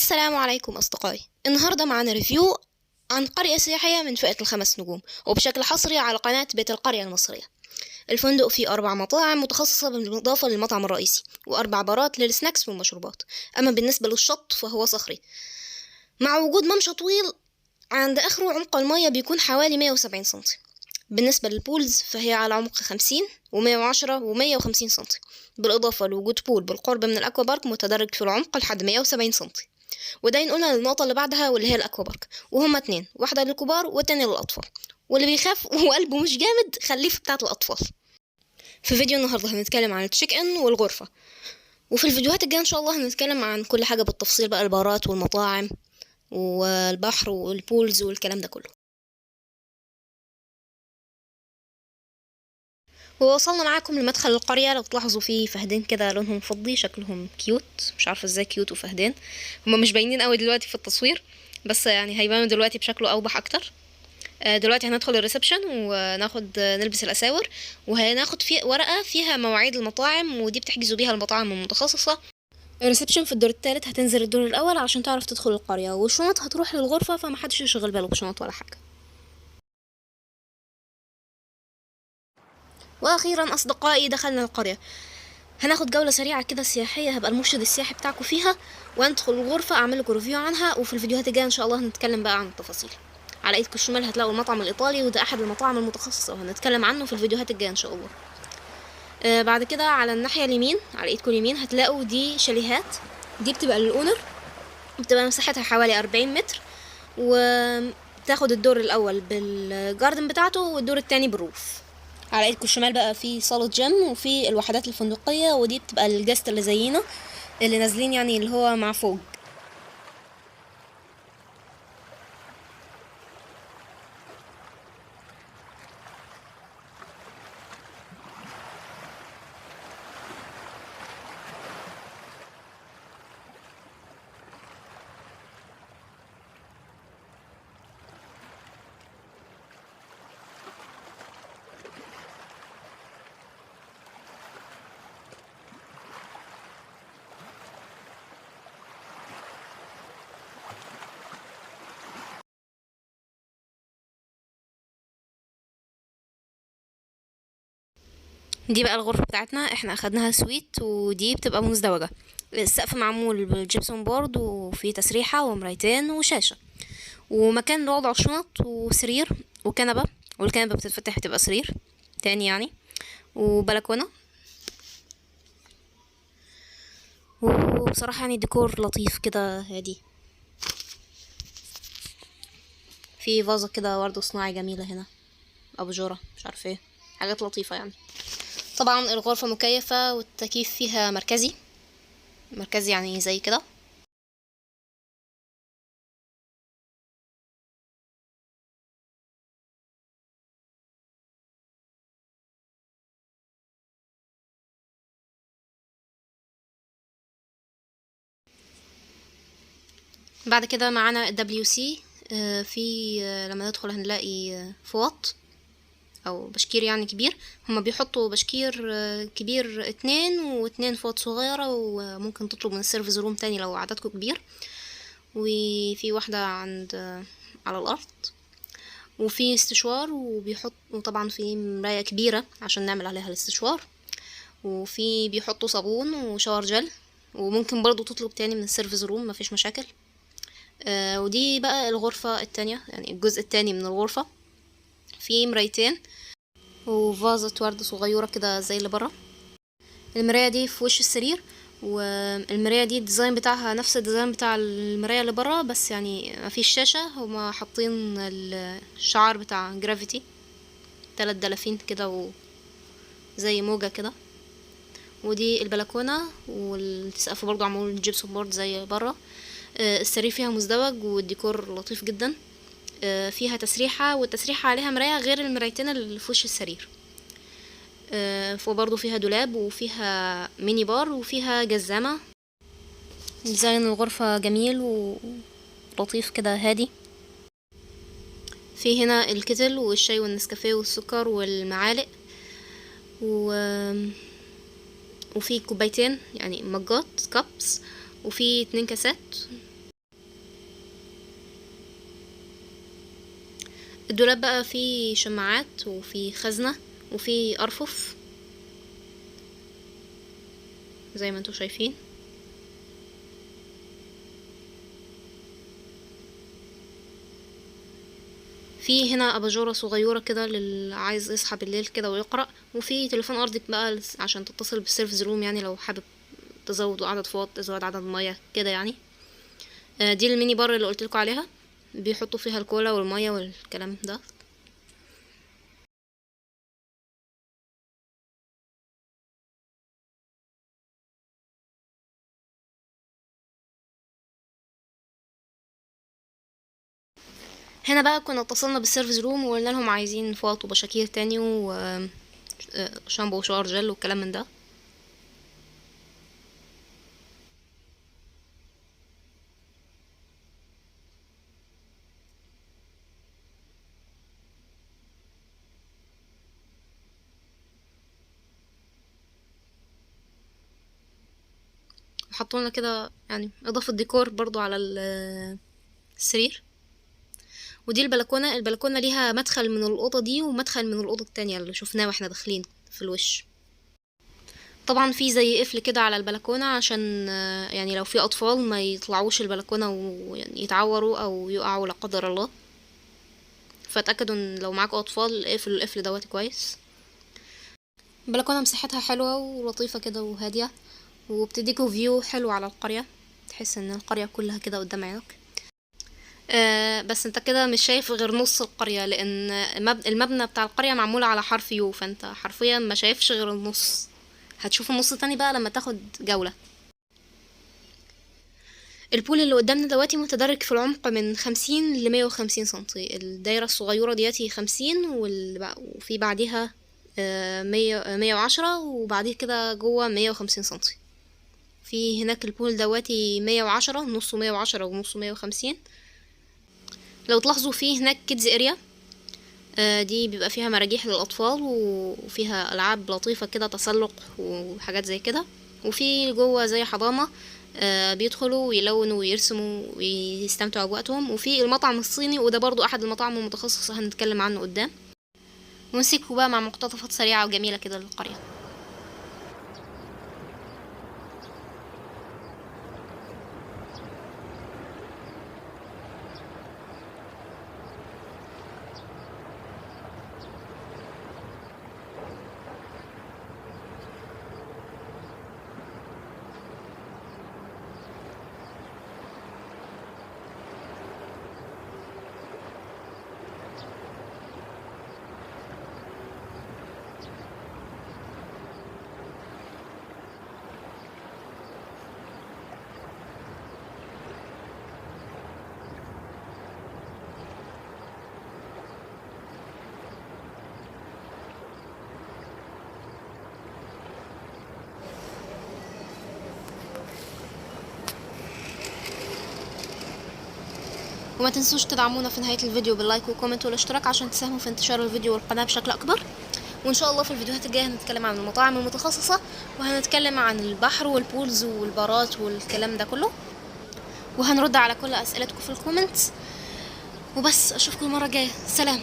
السلام عليكم أصدقائي. النهاردة معنا ريفيو عن قرية سياحية من فئة ال5 نجوم، وبشكل حصري على قناة بيت القرية المصرية. الفندق فيه 4 مطاعم متخصصة بالإضافة للمطعم الرئيسي، و4 بارات للسناكس والمشروبات. أما بالنسبة للشط فهو صخري مع وجود ممشى طويل عند آخره. عمق المياه بيكون حوالي 170 سنتي. بالنسبة للبولز فهي على عمق 50 و110 و150 سنتي، بالإضافة لوجود بول بالقرب من الأكوا بارك متدرج في العمق لحد 170 سنتي. وده ينقلنا للنقطة اللي بعدها واللي هي الأكوا بارك، وهما 2، واحدة للكبار والتانية للأطفال. واللي بيخاف وقلبه مش جامد خليه في بتاعة الأطفال. في فيديو النهاردة هنتكلم عن التشيك إن والغرفة، وفي الفيديوهات الجاية إن شاء الله هنتكلم عن كل حاجة بالتفصيل، بقى البارات والمطاعم والبحر والبولز والكلام ده كله. ووصلنا معاكم لمدخل القرية. لو تلاحظوا فيه فهدين كده لونهم فضي شكلهم كيوت، مش عارفة ازاي كيوت وفهدين، هما مش باينين قوي دلوقتي في التصوير، بس يعني هيبانوا دلوقتي بشكله اوضح اكتر. دلوقتي هندخل الريسبشن وناخد نلبس الاساور، وهناخد في ورقة فيها مواعيد المطاعم، ودي بتحجزوا بيها المطاعم المتخصصة. الريسبشن في الدور الثالث، هتنزل الدور الاول عشان تعرف تدخل القرية، والشنط هتروح للغرفة، فمحدش يشغل باله بشنط ولا حاجة. واخيرا اصدقائي دخلنا القرية. هناخد جولة سريعة كده سياحية، هبقى المرشد السياحي بتاعكم فيها، وندخل الغرفة اعمل لكم ريفيو عنها، وفي الفيديوهات الجاية ان شاء الله هنتكلم بقى عن التفاصيل. على ايدكم الشمال هتلاقوا المطعم الايطالي، وده احد المطاعم المتخصصة وهنتكلم عنه في الفيديوهات الجاية ان شاء الله. بعد كده على الناحية اليمين، على ايدكم اليمين هتلاقوا دي شاليهات، دي بتبقى للأونر، بتبقى مساحتها حوالي 40 متر، وتاخد الدور الاول بالجاردن بتاعته والدور التاني بالروف. على ايدكم الشمال بقى في صالة جيم، وفي الوحدات الفندقية، ودي بتبقى الجست اللي زينا اللي نازلين يعني اللي هو مع فوق. دي بقى الغرفة بتاعتنا، احنا اخدناها سويت، ودي بتبقى مزدوجة. السقف معمول بالجبسون بورد، وفي تسريحة ومرايتين وشاشة، ومكان لوضع الشنط، وسرير وكنبة، والكنبة بتتفتح بتبقى سرير تاني يعني، وبلكونة. وبصراحة يعني ديكور لطيف كده هادي، في فازة كده ورد صناعي جميلة هنا، أباجورة مش عارفة ايه، حاجات لطيفة يعني. طبعا الغرفة مكيفة، والتكييف فيها مركزي، مركزي يعني زي كده. بعد كده معانا WC. في لما ندخل هنلاقي فوط او بشكير يعني كبير، هما بيحطوا بشكير كبير 2 و2 فوط صغيرة، وممكن تطلب من السيرفيس روم تاني لو عددكم كبير. وفي واحدة عند على الارض، وفي استشوار، وطبعا في مراية كبيرة عشان نعمل عليها الاستشوار، وفي بيحطوا صابون وشاور جل، وممكن برضو تطلب تاني من السيرفيس روم، مفيش مشاكل. ودي بقى الغرفة التانية، يعني الجزء التاني من الغرفة، في مرايتين وفازة ورد صغيرة كده زي اللي برا. المراية دي في وش السرير، والمراية دي الديزاين بتاعها نفس الديزاين بتاع المراية اللي برا، بس يعني مفيش شاشة، هما حاطين الشعار بتاع جرافيتي 3 دلافين كده وزي موجة كده. ودي البلكونة، والسقف برضو معمول جبسون بورد زي برا. السرير فيها مزدوج، والديكور لطيف جدا. فيها تسريحة، والتسريحة عليها مراية غير المرايتين اللي في وش السرير. وبرضو فيها دولاب، وفيها ميني بار، وفيها جزامة. ديزاين الغرفة جميل ولطيف كده هادي. في هنا الكتل والشاي والنسكافيه والسكر والمعالق، و... وفي كوبايتين يعني مجات كابس، وفي 2 كاسات. الدولاب بقى فيه شماعات وفيه خزنة وفيه ارفف زي ما انتوا شايفين. في هنا اباجوره صغيره كده للي عايز يصحى بالليل كده ويقرا، وفي تليفون ارضي بقى عشان تتصل بالسيرفز روم، يعني لو حابب تزود عدد فوط، تزود عدد ميه كده يعني. دي الميني بار اللي قلت لكم عليها، بيحطوا فيها الكولا والميه والكلام ده. هنا بقى كنا اتصلنا بالسيرفز روم وقلنا لهم عايزين فوط وبشاكير تاني وشامبو وشاور جل والكلام من ده. وحطوا لنا كده يعني اضافه ديكور برضو على السرير. ودي البلكونه ليها مدخل من الاوضه دي ومدخل من الاوضه التانية اللي شفناه واحنا داخلين في الوش. طبعا في زي قفل كده على البلكونه عشان يعني لو في اطفال ما يطلعوش البلكونه ويعني يتعوروا او يقعوا لا قدر الله. فاتاكدوا ان لو معاكوا اطفال اقفلوا القفل دوت كويس. البلكونه مساحتها حلوه ولطيفه كده وهاديه، وبتديكوا فيو حلو على القريه، تحس ان القريه كلها كده قدام عينك. بس انت كده مش شايف غير نص القرية، لان المبنى بتاع القرية معمول على حرف يو، فانت حرفيا ما شايفش غير النص. هتشوف النص التاني بقى لما تاخد جولة. البول اللي قدامنا دلوقتي متدرج في العمق من 50 ل150 سنتي. الدايرة الصغيرة دياتي 50 وفي بعدها 110 وبعديه كده جوه 150 سنتي. في هناك البول دواتي 110، نصه 110 ونصه 150. لو تلاحظوا فيه هناك كيدز اريا، دي بيبقى فيها مراجيح للأطفال وفيها ألعاب لطيفة كده، تسلق وحاجات زي كده. وفي جوه زي حضانة بيدخلوا ويلونوا ويرسموا ويستمتعوا بوقتهم. وفي المطعم الصيني، وده برضو أحد المطاعم المتخصصة هنتكلم عنه قدام. ونسيبكم بقى مع مقتطفات سريعة وجميلة كده للقرية. وما تنسوش تدعمونا في نهاية الفيديو باللايك والكومنت والاشتراك عشان تساهموا في انتشار الفيديو والقناة بشكل أكبر. وإن شاء الله في الفيديوهات الجاية هنتكلم عن المطاعم المتخصصة، وهنتكلم عن البحر والبولز والبارات والكلام ده كله، وهنرد على كل أسئلتكم في الكومنت. وبس، أشوفكم المرة الجاية. سلام.